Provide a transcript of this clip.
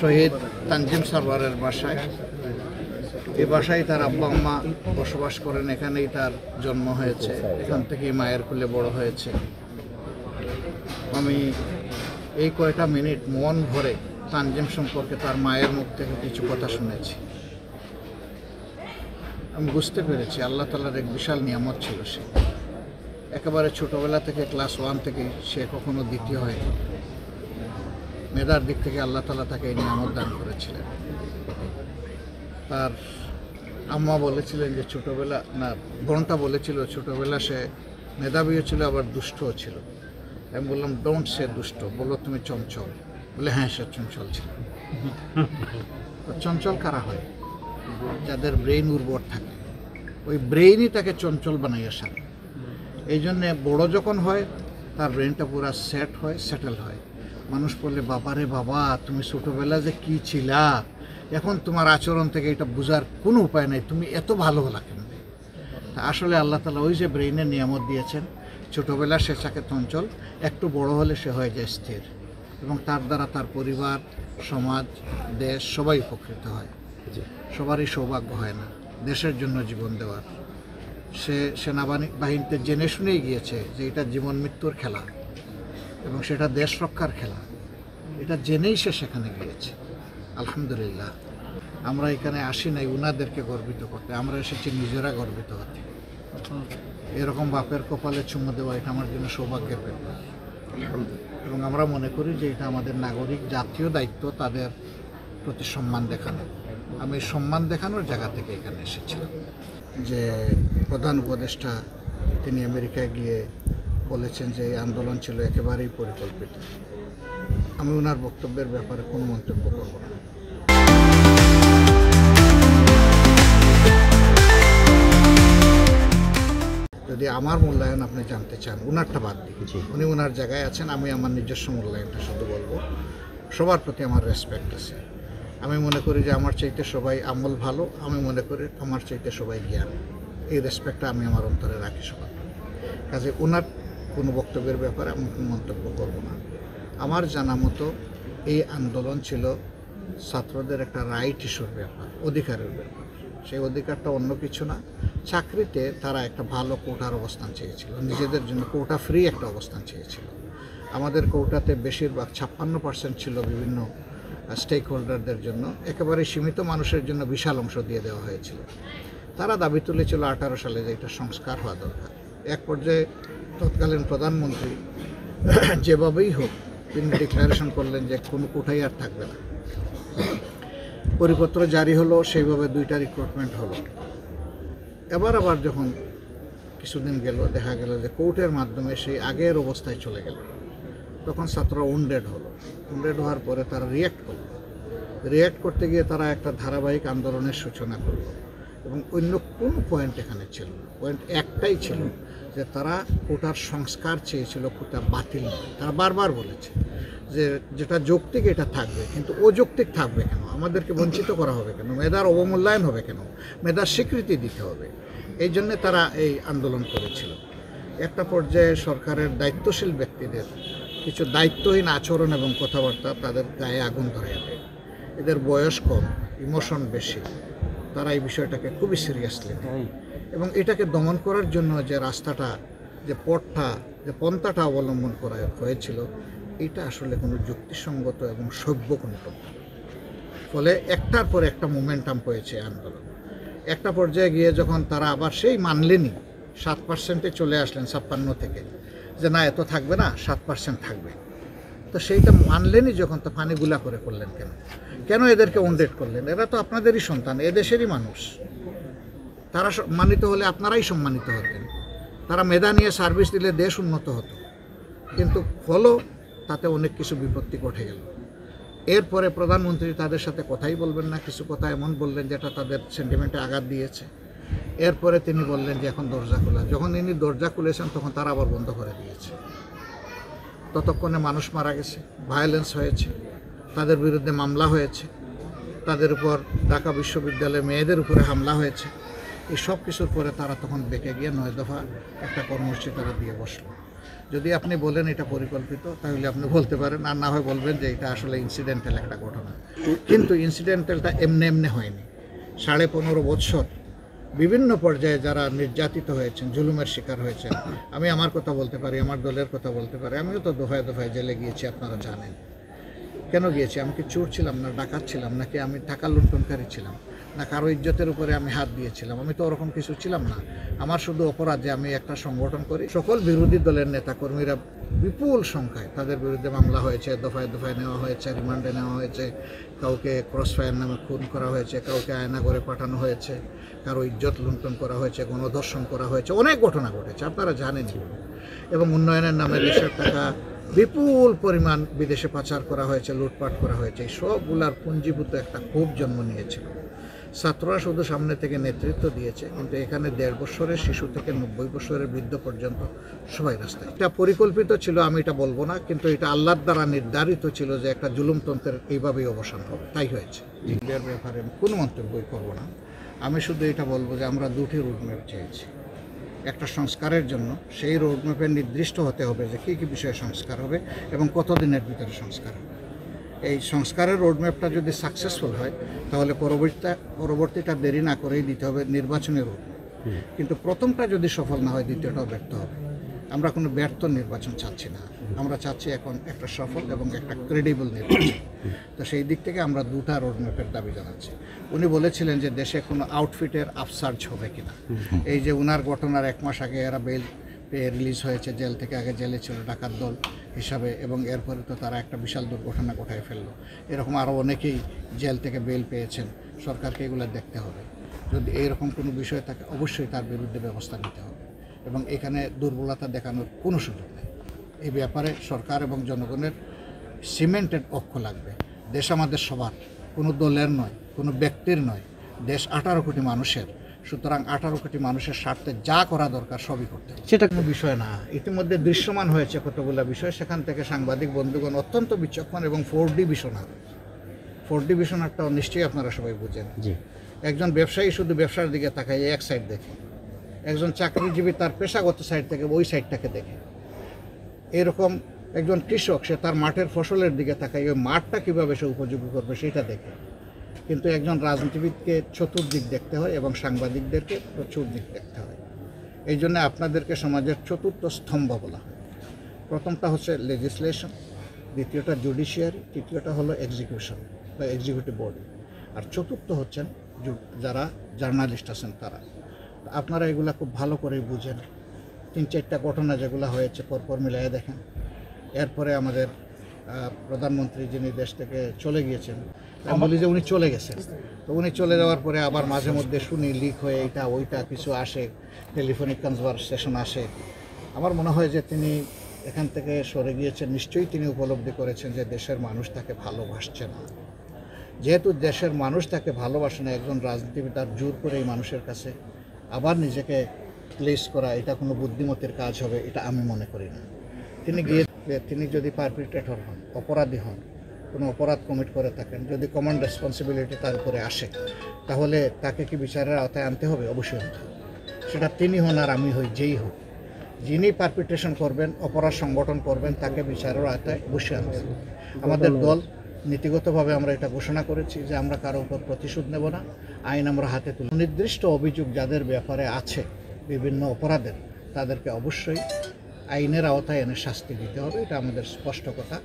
শহীদ তানজিম সরওয়ারের বাসায়। এই বাসায় তার আব্বা আম্মা বসবাস করেন, এখানেই তার জন্ম হয়েছে, এখান থেকেই মায়ের কোলে বড় হয়েছে। আমি এই কয়টা মিনিট মন ভরে তানজিম সম্পর্কে তার মায়ের মুখ থেকে কিছু কথা শুনেছি। আমি বুঝতে পেরেছি আল্লাহ তাআলার এক বিশাল নিয়ামত ছিল সে। একেবারে ছোটোবেলা থেকে ক্লাস 1 থেকে সে কখনো দ্বিতীয় হয়নি। মেধার দিক থেকে আল্লাহ তাআলা তাকে এই নিয়ামত দান করেছিলেন। তার আম্মা বলেছিলেন যে ছোটোবেলা না, বোনটা বলেছিল ছোটোবেলা সে মেধাবীও ছিল আবার দুষ্টও ছিল। আমি বললাম ডোন্ট সে দুষ্ট, বললো তুমি চঞ্চল। বলে হ্যাঁ সে চঞ্চল ছিল। চঞ্চল কারা হয়? যাদের ব্রেইন উর্বর থাকে, ওই ব্রেইনই তাকে চঞ্চল বানাইয়া সারে। এই জন্যে বড়ো যখন হয় তার ব্রেনটা পুরো সেট হয়, সেটেল হয়। মানুষ বললে বাবারে বাবা তুমি ছোটোবেলা যে কী ছিলা, এখন তোমার আচরণ থেকে এটা বোঝার কোনো উপায় নেই, তুমি এত ভালো হলা কেন? তা আসলে আল্লাহ তাআলা ওই যে ব্রেইনের নিয়ামত দিয়েছেন, ছোটোবেলা সে থাকে চঞ্চল, একটু বড় হলে সে হয়ে যায় স্থির, এবং তার দ্বারা তার পরিবার, সমাজ, দেশ সবাই উপকৃত হয়। সবারই সৌভাগ্য হয় না দেশের জন্য জীবন দেওয়ার। সে সেনাবাহিনীতে জেনে শুনেই গিয়েছে যে এটা জীবন মৃত্যুর খেলা এবং সেটা দেশ রক্ষার খেলা, এটা জেনেই সে সেখানে গিয়েছে। আলহামদুলিল্লাহ, আমরা এখানে আসি নাই উনাদেরকে গর্বিত করতে, আমরা এসেছি নিজেরা গর্বিত হতে। এরকম বাপের কপালে চুমু দেওয়া এটা আমার জন্য সৌভাগ্যের ব্যাপার, এবং আমরা মনে করি যে এটা আমাদের নাগরিক জাতীয় দায়িত্ব তাদের প্রতি সম্মান দেখানো। আমি সম্মান দেখানোর জায়গা থেকে এখানে এসেছিলাম। যে প্রধান উপদেষ্টা তিনি আমেরিকায় গিয়ে বলেছেন যে এই আন্দোলন ছিল একেবারেই পরিকল্পিত। আমি ওনার বক্তব্যের ব্যাপারে কোনো মন্তব্য করব না। যদি আমার মূল্যায়ন আপনি জানতে চান, ওনারটা বাদ দিয়েছি, উনি ওনার জায়গায় আছেন, আমি আমার নিজস্ব মূল্যায়নটা শুধু বলবো। সবার প্রতি আমার রেসপেক্ট আছে। আমি মনে করি যে আমার চাইতে সবাই আমল ভালো, আমি মনে করি আমার চাইতে সবাই জ্ঞান। এই রেসপেক্টটা আমি আমার অন্তরে রাখি সবার। কাজে ওনার কোনো বক্তব্যের ব্যাপারে আমি কোনো মন্তব্য করব না। আমার জানা মতো এই আন্দোলন ছিল ছাত্রদের একটা রাইট ইস্যুর ব্যাপার, অধিকারের ব্যাপার। সেই অধিকারটা অন্য কিছু না। চাকরিতে তারা একটা ভালো কোটার অবস্থান চেয়েছিল, নিজেদের জন্য কোটা ফ্রি একটা অবস্থান চেয়েছিল। আমাদের কোটাতে বেশিরভাগ 56% ছিল বিভিন্ন স্টেক হোল্ডারদের জন্য, একেবারে সীমিত মানুষের জন্য বিশাল অংশ দিয়ে দেওয়া হয়েছিল। তারা দাবি তুলেছিল 18 সালে যে এটা সংস্কার হওয়া দরকার। এক পর্যায়ে তৎকালীন প্রধানমন্ত্রী যেভাবেই হোক তিনি ডিক্লারেশন করলেন যে কোনো কোটাই আর থাকবে না। পরিপত্র জারি হলো, সেইভাবে 2টা রিক্রুটমেন্ট হলো। আবার যখন কিছুদিন গেল দেখা গেল যে কোর্টের মাধ্যমে সেই আগের অবস্থায় চলে গেল। তখন ছাত্ররা উন্ডেড হলো। উন্ডেড হওয়ার পরে তারা রিয়্যাক্ট করতে গিয়ে তারা একটা ধারাবাহিক আন্দোলনের সূচনা করলো, এবং অন্য কোনো পয়েন্ট এখানে ছিল না। পয়েন্ট একটাই ছিল যে তারা কোটার সংস্কার চেয়েছিল, কোটা বাতিল নয়। তারা বারবার বলেছে যে যেটা যৌক্তিক এটা থাকবে, কিন্তু অযৌক্তিক থাকবে কেন? আমাদেরকে বঞ্চিত করা হবে কেন? মেধার অবমূল্যায়ন হবে কেন? মেধার স্বীকৃতি দিতে হবে। এই জন্যে তারা এই আন্দোলন করেছিল। একটা পর্যায়ে সরকারের দায়িত্বশীল ব্যক্তিদের কিছু দায়িত্বহীন আচরণ এবং কথাবার্তা তাদের গায়ে আগুন ধরে দেয়। এদের বয়স কম, ইমোশন বেশি, তারা এই বিষয়টাকে খুবই সিরিয়াসলি নেয়, এবং এটাকে দমন করার জন্য যে রাস্তাটা, যে পন্থাটা অবলম্বন করা হয়েছিল, এটা আসলে কোনো যুক্তিসঙ্গত এবং সভ্য কোনো পন্থা। ফলে একটার পর একটা মোমেন্টাম পেয়েছে আন্দোলন। একটা পর্যায়ে গিয়ে যখন তারা আবার সেই মানলেনি, 7%-এ চলে আসলেন 56 থেকে, যে না এত থাকবে না, 7% থাকবে। তো সেইটা মানলেনই যখন, তো পানি গুলা করে করলেন কেন এদেরকে উন্ডেড করলেন? এরা তো আপনাদেরই সন্তান, এদেশেরই মানুষ। তারা সম্মানিত হলে আপনারাই সম্মানিত হতেন। তারা মেধা নিয়ে সার্ভিস দিলে দেশ উন্নত হতো, কিন্তু হলো তাতে অনেক কিছু বিপত্তি ঘটে গেল। এরপরে প্রধানমন্ত্রী তাদের সাথে কথাই বলবেন না, কিছু কথা এমন বললেন যেটা তাদের সেন্টিমেন্টে আঘাত দিয়েছে। এরপরে তিনি বললেন যে এখন দরজা খোলা। যখন তিনি দরজা খুলেছেন তখন তারা আবার বন্ধ করে দিয়েছে। ততক্ষণে মানুষ মারা গেছে, ভায়োলেন্স হয়েছে, তাদের বিরুদ্ধে মামলা হয়েছে, তাদের উপর ঢাকা বিশ্ববিদ্যালয়ে মেয়েদের উপরে হামলা হয়েছে। এই সব কিছুর পরে তারা তখন বেঁকে গিয়ে 9 দফা একটা কর্মসূচি তারা দিয়ে বসলো। যদি আপনি বলেন এটা পরিকল্পিত তাহলে আপনি বলতে পারেন, আর না হয় বলবেন যে এটা আসলে ইনসিডেন্টাল একটা ঘটনা। কিন্তু ইনসিডেন্টালটা এমনি এমনি হয়নি। 15.5 বছর বিভিন্ন পর্যায়ে যারা নির্যাতিত হয়েছেন, জুলুমের শিকার হয়েছেন, আমি আমার কথা বলতে পারি, আমার দলের কথা বলতে পারি, আমিও তো দফায় দফায় জেলে গিয়েছি, আপনারা জানেন। কেন গিয়েছি? আমি কি চোর ছিলাম, না ডাকাত ছিলাম, নাকি আমি টাকা লুণ্ঠনকারী ছিলাম, না কারো ইজ্জতের উপরে আমি হাত দিয়েছিলাম? আমি তো ওরকম কিছু ছিলাম না। আমার শুধু অপরাধ যে আমি একটা সংগঠন করি। সকল বিরোধী দলের নেতাকর্মীরা বিপুল সংখ্যায় তাদের বিরুদ্ধে মামলা হয়েছে, দফায় দফায় নেওয়া হয়েছে, রিমান্ডে নেওয়া হয়েছে, কাউকে ক্রসফায়ার নামে খুন করা হয়েছে, কাউকে আয়না করে পাঠানো হয়েছে, কারো ইজ্জত লুণ্ঠন করা হয়েছে, গণধর্ষণ করা হয়েছে, অনেক ঘটনা ঘটেছে, আপনারা জানেন। এবং উন্নয়নের নামে দেশের টাকা বিপুল পরিমাণ বিদেশে পাচার করা হয়েছে, লুটপাট করা হয়েছে। এই সবগুলার পুঞ্জীভূত একটা ক্ষোভ জন্ম নিয়েছিল। ছাত্ররা শুধু সামনে থেকে নেতৃত্ব দিয়েছে, কিন্তু এখানে 1.5 বছরের শিশু থেকে 90 বছরের বৃদ্ধ পর্যন্ত সবাই রাস্তায়। এটা পরিকল্পিত ছিল আমি এটা বলবো না, কিন্তু এটা আল্লাহর দ্বারা নির্ধারিত ছিল যে একটা জুলুমতন্ত্রের এইভাবেই অবসান হবে, তাই হয়েছে। ইন্ডিয়ার ব্যাপারে কোনো মন্তব্যই করবো না। আমি শুধু এটা বলবো যে আমরা 2টি রোডম্যাপ চেয়েছি একটা সংস্কারের জন্য। সেই রোডম্যাপে নির্দিষ্ট হতে হবে যে কী কী বিষয়ে সংস্কার হবে এবং কতদিনের ভিতরে সংস্কার হবে। এই সংস্কারের রোডম্যাপটা যদি সাকসেসফুল হয় তাহলে পরবর্তীটা দেরি না করেই দিতে হবে নির্বাচনী রোডম্যাপ। কিন্তু প্রথমটা যদি সফল না হয় দ্বিতীয়টাও ব্যর্থ হবে। আমরা কোনো ব্যর্থ নির্বাচন চাচ্ছি না, আমরা চাচ্ছি এখন একটা সফল এবং একটা ক্রেডিবল নির্বাচন। তো সেই দিক থেকে আমরা 2টা রোডম্যাপের দাবি জানাচ্ছি। উনি বলেছিলেন যে দেশে কোনো আউটফিটের আপসার্জ হবে কিনা। এই যে উনার ঘটনার 1 মাস আগে এরা বেল পেয়ে রিলিজ হয়েছে জেল থেকে, আগে জেলে ছিল ডাকাত দল হিসাবে, এবং এরপরে তো তারা একটা বিশাল দুর্ঘটনা ঘটায় ফেললো। এরকম আরও অনেকেই জেল থেকে বেল পেয়েছেন। সরকারকে এগুলো দেখতে হবে। যদি এইরকম কোনো বিষয় থাকে অবশ্যই তার বিরুদ্ধে ব্যবস্থা নিতে হবে, এবং এখানে দুর্বলতা দেখানোর কোনো সুযোগ নেই। এই ব্যাপারে সরকার এবং জনগণের সিমেন্টেড ঐক্য লাগবে। দেশ আমাদের সবার, কোনো দলের নয়, কোনো ব্যক্তির নয়, দেশ 18 কোটি মানুষের। সুতরাং 18 কোটি মানুষের স্বার্থে যা করা দরকার সবই করতে হবে, সেটা কোনো বিষয় না। ইতিমধ্যে দৃশ্যমান হয়েছে কতগুলো বিষয়, সেখান থেকে সাংবাদিক বন্ধুগণ অত্যন্ত বিচক্ষণ এবং 4D ভিশনার। 4D ভিশনারটাও নিশ্চয়ই আপনারা সবাই বুঝেন। একজন ব্যবসায়ী শুধু ব্যবসার দিকে তাকায়, এক সাইড দেখে। একজন চাকরিজীবী তার পেশাগত সাইড থেকে ওই সাইডটাকে দেখে। এরকম একজন কৃষক সে তার মাঠের ফসলের দিকে তাকায়, ওই মাঠটা কীভাবে সে উপযোগী করবে সেটা দেখে। কিন্তু একজন রাজনীতিবিদকে চতুর্দিক দেখতে হয় এবং সাংবাদিকদেরকে প্রচুর দিক দেখতে হয়। এই জন্য আপনাদেরকে সমাজের 4র্থ স্তম্ভ বলা হয়। প্রথমটা হচ্ছে লেজিসলেশন, দ্বিতীয়টা জুডিশিয়ারি, তৃতীয়টা হলো এক্সিকিউশন বা এক্সিকিউটিভ বডি, আর চতুর্থ হচ্ছেন যারা জার্নালিস্ট আছেন তারা। আপনারা এগুলা খুব ভালো করেই বুঝেন। 3-4টা ঘটনা যেগুলো হয়েছে পরপর মিলিয়ে দেখেন। এরপরে আমাদের প্রধানমন্ত্রী যিনি দেশ থেকে চলে গিয়েছেন, আমি বলি যে উনি চলে গেছেন, তো উনি চলে যাওয়ার পরে আবার মাঝে মধ্যে শুনি লিক হয়ে এটা ওইটা কিছু আসে, টেলিফোনিক কনভারসেশন আসে। আমার মনে হয় যে তিনি এখান থেকে সরে গিয়েছেন, নিশ্চয়ই তিনি উপলব্ধি করেছেন যে দেশের মানুষ তাকে ভালোবাসছে না। যেহেতু দেশের মানুষ তাকে ভালোবাসে না, একজন রাজনীতিবিদ তার জোর করে এই মানুষের কাছে আবার নিজেকে প্লেস করা এটা কোনো বুদ্ধিমতের কাজ হবে এটা আমি মনে করি না। তিনি যদি পারপিট্রেটর হন, অপরাধী হন, কোনো অপরাধ কমিট করে থাকেন, যদি কমন রেসপন্সিবিলিটি তার উপরে আসে, তাহলে তাকে কি বিচারের আওতায় আনতে হবে? অবশ্যই আনতে হবে। সেটা তিনি হন আর আমি হই, যেই হোক, যিনি পারপিট্রেশন করবেন, অপরাধ সংগঠন করবেন, তাকে বিচারের আওতায় অবশ্যই আনতে হবে। আমাদের দল নীতিগতভাবে আমরা এটা ঘোষণা করেছি যে আমরা কারো উপর প্রতিশোধ নেব না, আইন আমরা হাতে তুলি। নির্দিষ্ট অভিযোগ যাদের ব্যাপারে আছে বিভিন্ন অপরাধের, তাদেরকে অবশ্যই আইনের আওতায় এনে শাস্তি দিতে হবে, এটা আমাদের স্পষ্ট কথা।